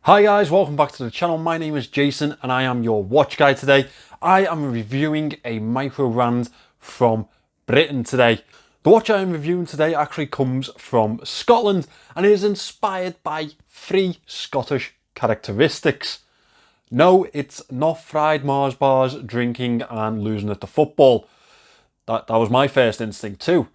Hi guys, welcome back to the channel. My name is Jason and I am your watch guy today. I am reviewing a micro brand from Britain today. The watch I am reviewing today actually comes from Scotland and it is inspired by 3 Scottish characteristics. No, it's not fried Mars bars, drinking and losing at the football. That was my first instinct too.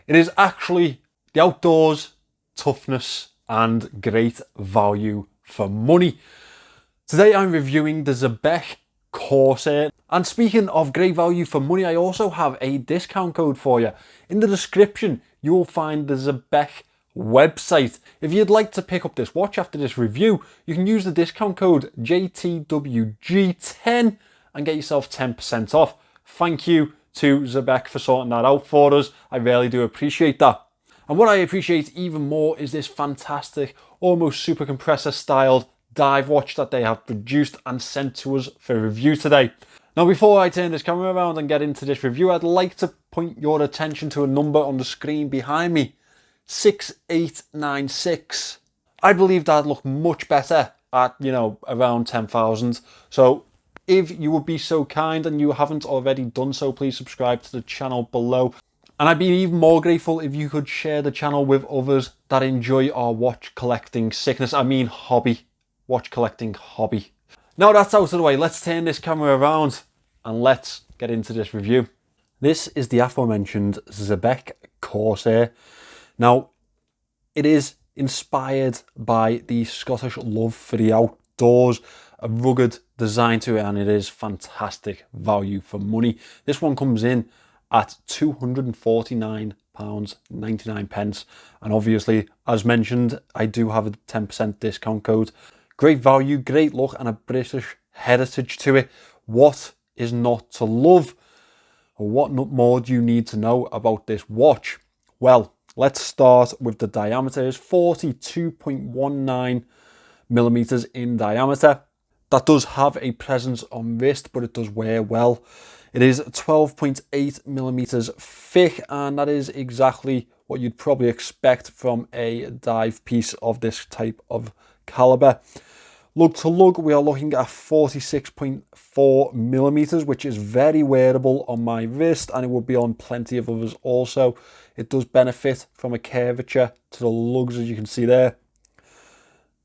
It is actually the outdoors, toughness and great value for money. Today I'm reviewing the Zebec Corsair, and speaking of great value for money, I also have a discount code for you. In the description you will find the Zebec website. If you'd like to pick up this watch after this review, you can use the discount code JTWG10 and get yourself 10% off. Thank you to Zebec for sorting that out for us. I really do appreciate that. And what I appreciate even more is this fantastic, almost super compressor styled dive watch that they have produced and sent to us for review today. Now before I turn this camera around and get into this review, I'd like to point your attention to a number on the screen behind me, 6896. I believe that'd look much better at, around 10,000. So if you would be so kind and you haven't already done so, please subscribe to the channel below. And I'd be even more grateful if you could share the channel with others that enjoy our watch collecting sickness. I mean hobby. Watch collecting hobby. Now that's out of the way, let's turn this camera around and let's get into this review. This is the aforementioned Zebec Corsair. Now, it is inspired by the Scottish love for the outdoors, a rugged design to it, and it is fantastic value for money. This one comes in at £249.99, and obviously, as mentioned, I do have a 10% discount code. Great value, great look, and a British heritage to it. What is not to love? Or what more do you need to know about this watch? Well, let's start with the diameter. It's 42.19 millimeters in diameter. That does have a presence on wrist, but it does wear well. It is 12.8 millimeters thick, and that is exactly what you'd probably expect from a dive piece of this type of caliber. Lug to lug, we are looking at 46.4 millimeters, which is very wearable on my wrist, and it will be on plenty of others also. It does benefit from a curvature to the lugs, as you can see there.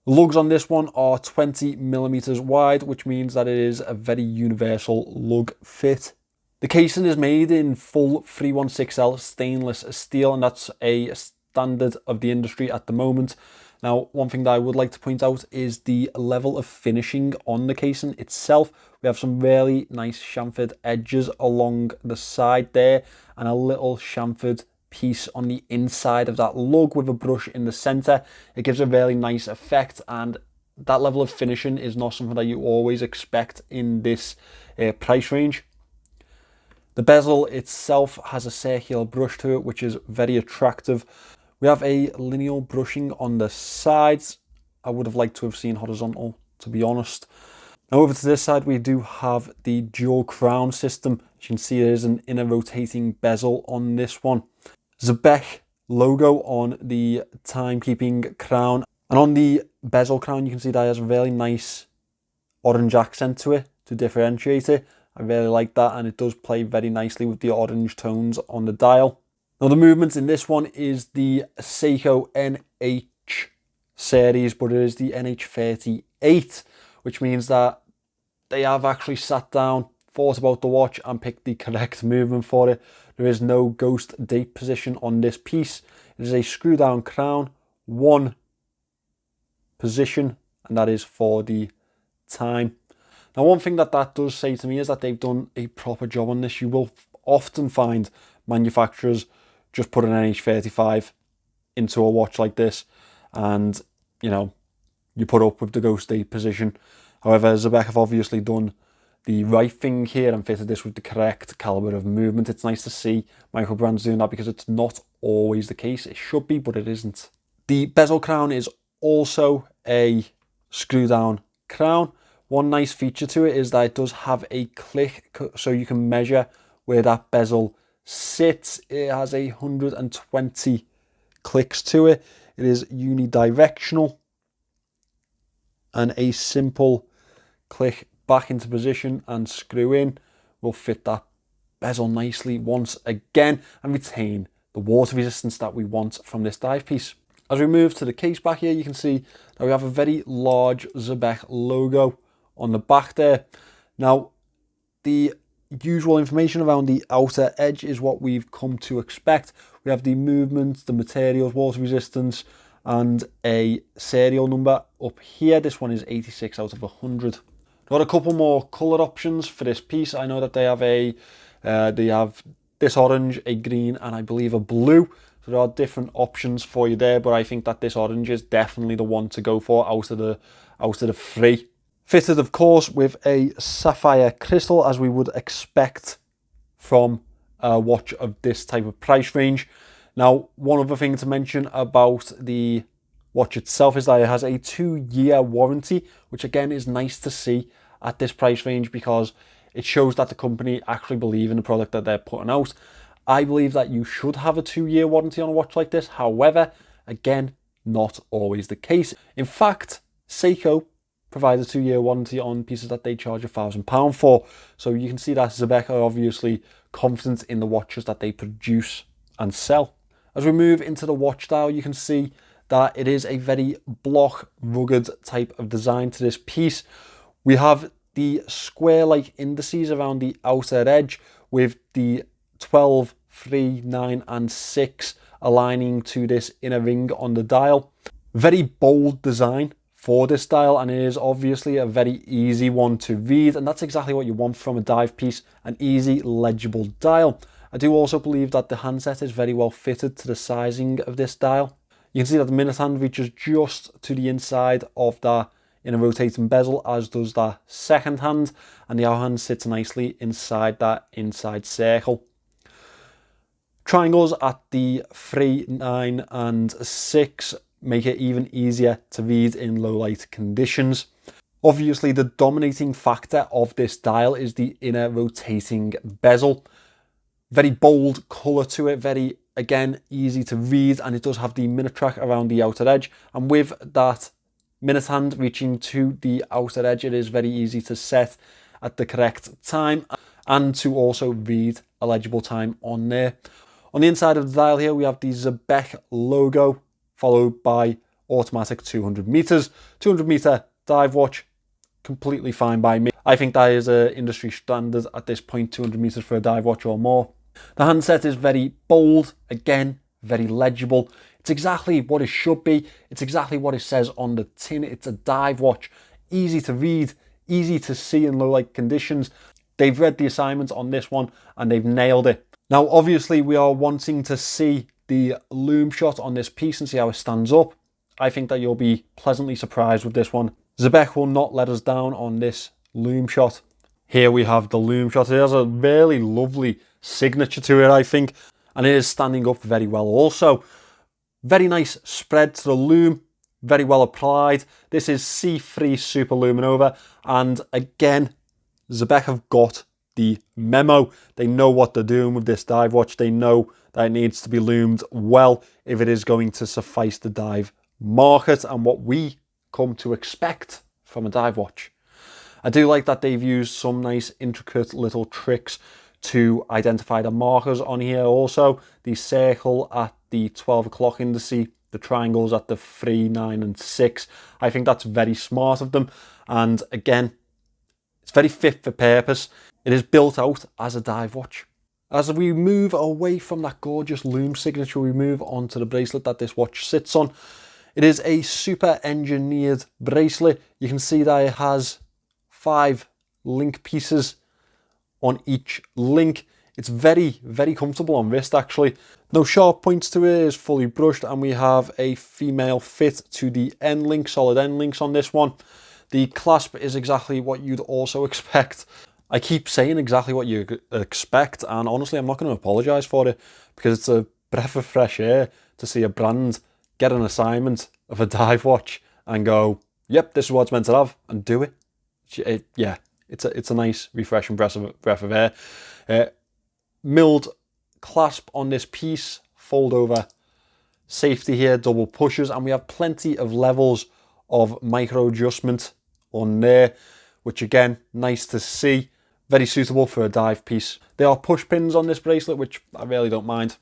The lugs on this one are 20 millimeters wide, which means that it is a very universal lug fit. The casing is made in full 316L stainless steel, and that's a standard of the industry at the moment. Now, one thing that I would like to point out is the level of finishing on the casing itself. We have some really nice chamfered edges along the side there, and a little chamfered piece on the inside of that lug with a brush in the center. It gives a really nice effect, and that level of finishing is not something that you always expect in this price range. The bezel itself has a circular brush to it, which is very attractive. We have a lineal brushing on the sides. I would have liked to have seen horizontal, to be honest. Now over to this side, we do have the dual crown system. As you can see, there is an inner rotating bezel on this one. Zebec logo on the timekeeping crown. And on the bezel crown, you can see that has a really nice orange accent to it to differentiate it. I really like that, and it does play very nicely with the orange tones on the dial. Now the movement in this one is the Seiko NH series, but it is the NH38, which means that they have actually sat down, thought about the watch and picked the correct movement for it. There is no ghost date position on this piece. It is a screw down crown, one position, and that is for the time. Now one thing that does say to me is that they've done a proper job on this. You will often find manufacturers just put an NH35 into a watch like this and, you put up with the ghost date position. However, Zebec have obviously done the right thing here and fitted this with the correct caliber of movement. It's nice to see microbrands doing that because it's not always the case. It should be, but it isn't. The bezel crown is also a screw down crown. One nice feature to it is that it does have a click, so you can measure where that bezel sits. It has 120 clicks to it. It is unidirectional, and a simple click back into position and screw in will fit that bezel nicely once again and retain the water resistance that we want from this dive piece. As we move to the case back here, you can see that we have a very large Zebec logo on the back there. Now, the usual information around the outer edge is what we've come to expect. We have the movement, the materials, water resistance, and a serial number up here. This one is 86 out of 100. Got a couple more color options for this piece. I know that they have this orange, a green, and I believe a blue. So there are different options for you there, but I think that this orange is definitely the one to go for out of the three. Fitted, of course, with a sapphire crystal, as we would expect from a watch of this type of price range. Now, one other thing to mention about the watch itself is that it has a 2-year warranty, which again is nice to see at this price range because it shows that the company actually believe in the product that they're putting out. I believe that you should have a 2-year warranty on a watch like this. However, again, not always the case. In fact, Seiko provides a 2-year warranty on pieces that they charge £1,000 for. So you can see that Zebec are obviously confident in the watches that they produce and sell. As we move into the watch style, you can see that it is a very block, rugged type of design to this piece. We have the square-like indices around the outer edge with the 12, 3, 9 and 6 aligning to this inner ring on the dial. Very bold design for this dial, and it is obviously a very easy one to read, and that's exactly what you want from a dive piece, an easy legible dial. I do also believe that the handset is very well fitted to the sizing of this dial. You can see that the minute hand reaches just to the inside of that inner rotating bezel, as does that second hand, and the hour hand sits nicely inside that inside circle. Triangles at the 3, 9 and 6 make it even easier to read in low light conditions. Obviously, the dominating factor of this dial is the inner rotating bezel. Very bold colour to it, very, again, easy to read, and it does have the minute track around the outer edge. And with that minute hand reaching to the outer edge, it is very easy to set at the correct time and to also read a legible time on there. On the inside of the dial here, we have the Zebec logo, followed by automatic 200 meters. 200 meter dive watch, completely fine by me. I think that is an industry standard at this point, 200 meters for a dive watch or more. The handset is very bold, again, very legible. It's exactly what it should be. It's exactly what it says on the tin. It's a dive watch, easy to read, easy to see in low light conditions. They've read the assignment on this one and they've nailed it. Now, obviously, we are wanting to see the Lume Shot on this piece and see how it stands up. I think that you'll be pleasantly surprised with this one. Zebec will not let us down on this Lume Shot. Here we have the Lume Shot. It has a really lovely signature to it, I think, and it is standing up very well also. Very nice spread to the lume, very well applied. This is C3 Super Luminova, and again, Zebec have got the memo. They know what they're doing with this dive watch. They know that it needs to be lumed well if it is going to suffice the dive market and what we come to expect from a dive watch. I do like that they've used some nice intricate little tricks to identify the markers on here also. The circle at the 12 o'clock indice, the triangles at the 3, 9 and 6. I think that's very smart of them, and again, it's very fit for purpose. It is built out as a dive watch. As we move away from that gorgeous lume signature, we move on to the bracelet that this watch sits on. It is a super engineered bracelet. You can see that it has 5 link pieces on each link. It's very, very comfortable on wrist actually. No sharp points to it, it is fully brushed, and we have a female fit to the end link, solid end links on this one. The clasp is exactly what you'd also expect. I keep saying exactly what you expect, and honestly, I'm not going to apologise for it because it's a breath of fresh air to see a brand get an assignment of a dive watch and go, yep, this is what it's meant to have, and do it. Yeah, it's a nice, refreshing breath of air. Milled clasp on this piece, fold over safety here, double pushers, and we have plenty of levels of micro adjustment on there, which again, nice to see. Very suitable for a dive piece. There are push pins on this bracelet, which I really don't mind.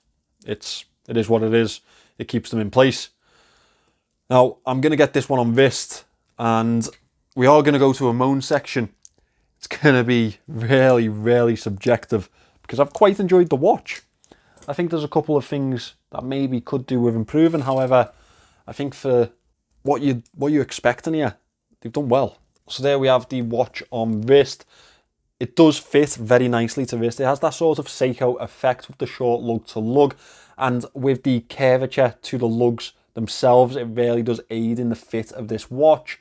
It is what it is. It keeps them in place. Now, I'm going to get this one on wrist, and we are going to go to a moan section. It's going to be really, really subjective, because I've quite enjoyed the watch. I think there's a couple of things that maybe could do with improving. However, I think for what you're expecting here, they've done well. So there we have the watch on wrist. It does fit very nicely to wrist. It has that sort of Seiko effect with the short lug to lug, and with the curvature to the lugs themselves, it really does aid in the fit of this watch.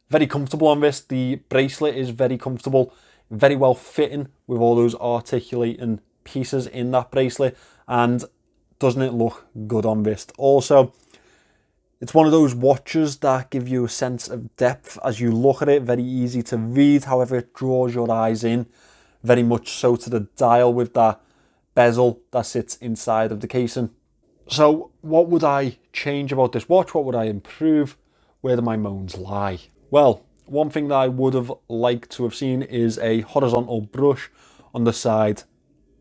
Very comfortable on wrist. The bracelet is very comfortable, very well fitting with all those articulating pieces in that bracelet, and doesn't it look good on wrist? Also, it's one of those watches that give you a sense of depth as you look at it. Very easy to read, however it draws your eyes in, very much so to the dial with that bezel that sits inside of the casing. So what would I change about this watch? What would I improve? Where do my moans lie? Well, one thing that I would have liked to have seen is a horizontal brush on the side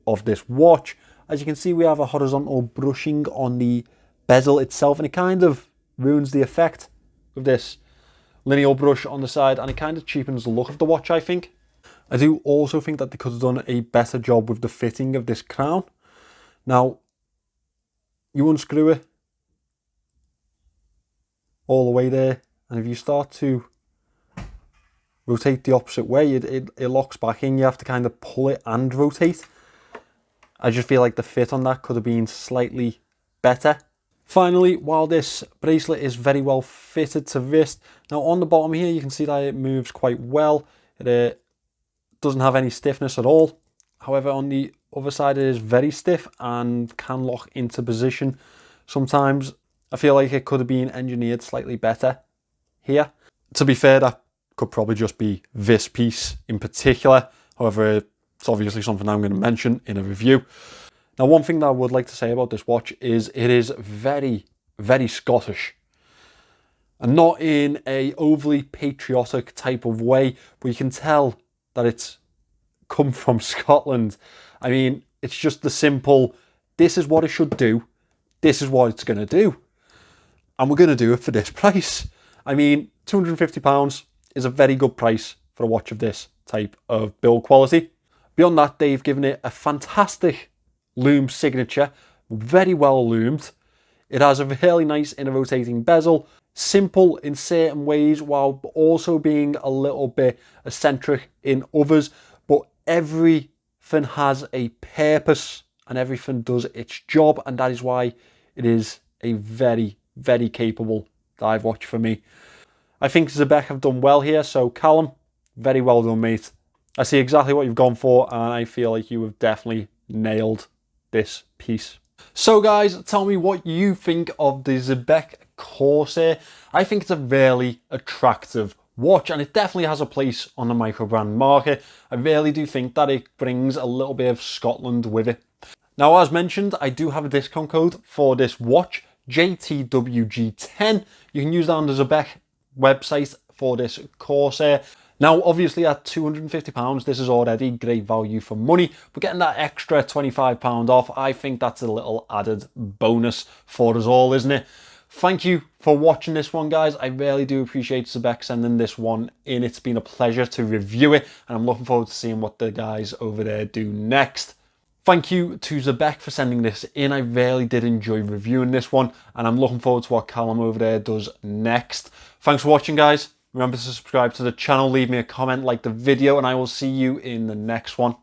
of this watch. As you can see, we have a horizontal brushing on the bezel itself, and it kind of ruins the effect with this lineal brush on the side, and it kind of cheapens the look of the watch, I think. I do also think that they could have done a better job with the fitting of this crown. Now, you unscrew it all the way there, and if you start to rotate the opposite way, it locks back in. You have to kind of pull it and rotate. I just feel like the fit on that could have been slightly better. Finally, while this bracelet is very well fitted to wrist, now on the bottom here you can see that it moves quite well. It doesn't have any stiffness at all. However, on the other side it is very stiff and can lock into position. Sometimes I feel like it could have been engineered slightly better here. To be fair, that could probably just be this piece in particular. However, it's obviously something I'm going to mention in a review. Now, one thing that I would like to say about this watch is it is very, very Scottish. And not in a overly patriotic type of way, but you can tell that it's come from Scotland. I mean, it's just the simple, this is what it should do, this is what it's going to do. And we're going to do it for this price. I mean, £250 is a very good price for a watch of this type of build quality. Beyond that, they've given it a fantastic Lume signature, very well loomed. It has a really nice inner rotating bezel, simple in certain ways while also being a little bit eccentric in others, but everything has a purpose and everything does its job, and that is why it is a very, very capable dive watch for me. I think Zebec have done well here, so Callum, very well done, mate. I see exactly what you've gone for, and I feel like you have definitely nailed this piece. So guys, tell me what you think of the Zebec Corsair. I think it's a really attractive watch, and it definitely has a place on the microbrand market. I really do think that it brings a little bit of Scotland with it. Now, as mentioned, I do have a discount code for this watch, JTWG10. You can use that on the Zebec website for this Corsair. Now, obviously at £250, this is already great value for money, but getting that extra £25 off, I think that's a little added bonus for us all, isn't it? Thank you for watching this one, guys. I really do appreciate Zebec sending this one in. It's been a pleasure to review it, and I'm looking forward to seeing what the guys over there do next. Thank you to Zebec for sending this in. I really did enjoy reviewing this one, and I'm looking forward to what Callum over there does next. Thanks for watching, guys. Remember to subscribe to the channel, leave me a comment, like the video, and I will see you in the next one.